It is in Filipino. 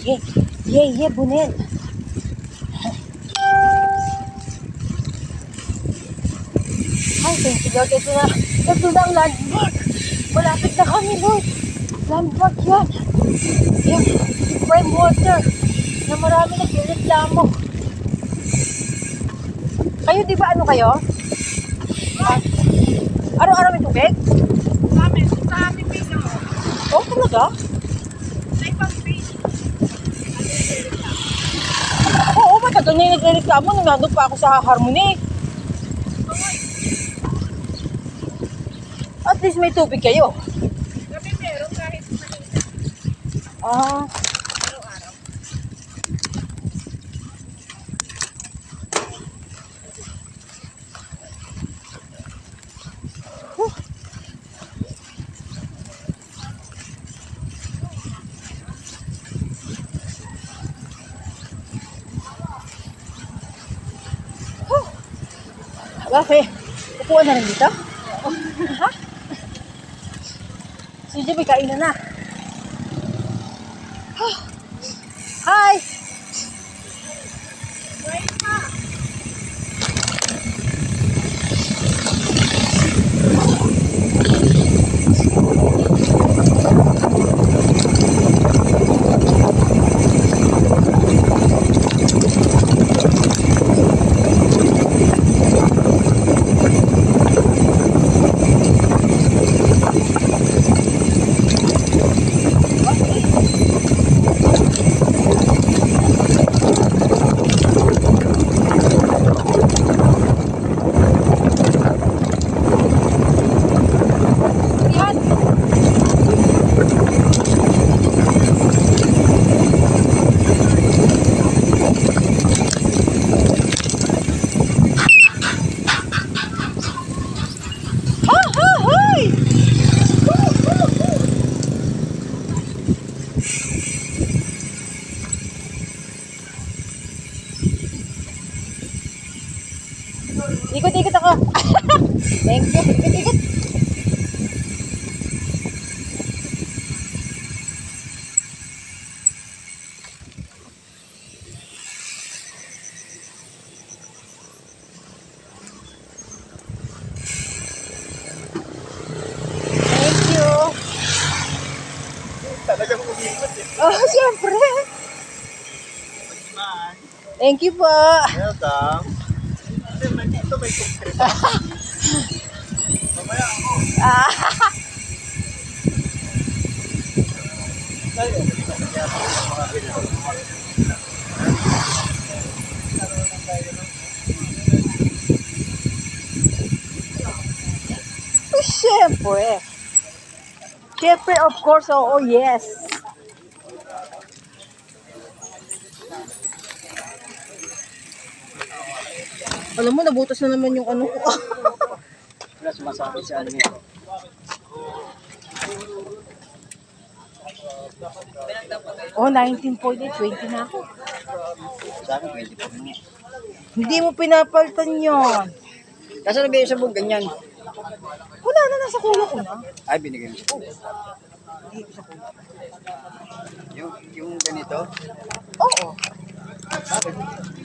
Ye, Bunel. Ay, thank you, Lord. Ito na ang landmark. Malapit na kami, Lord. Landmark yan. Yung prime water na marami nagreklamo. Kayo, di ba ano kayo? Araw-araw may tubig? Sa amin, Pino. Oh, talaga? Sa ibang page. Oo, matagal na yung nagreklamo nung nandun pa ako sa Harmony. At least may tubig kayo. Kami meron kahit malita. Ah, Araw-araw. bakit? Upuan na rin dito? Ha? Si Jimmy, kain na. Hi! Ikot-ikot ako. Thank you. Ikot-ikot. Thank you. Talagang umikot eh. Oh, siyempre. Thank you po. Welcome. Kasi dito may concrete. Mamaya ako. Ah, Tayo. Mga ginagawa. siyempre. Siyempre, of course. Oo, yes. Alam mo, nabutas na naman yung ano ko. Wala sumasakit sa ano nito. Oh, 19.8, 20 na ako. Sa akin, 24 na. Hindi mo pinapaltan yun. Kasi nabigay sa buong ganyan. Wala na, nasa kulo ko na. Ay, binigay mo sa buong. Yung ganito, Oo. bakit?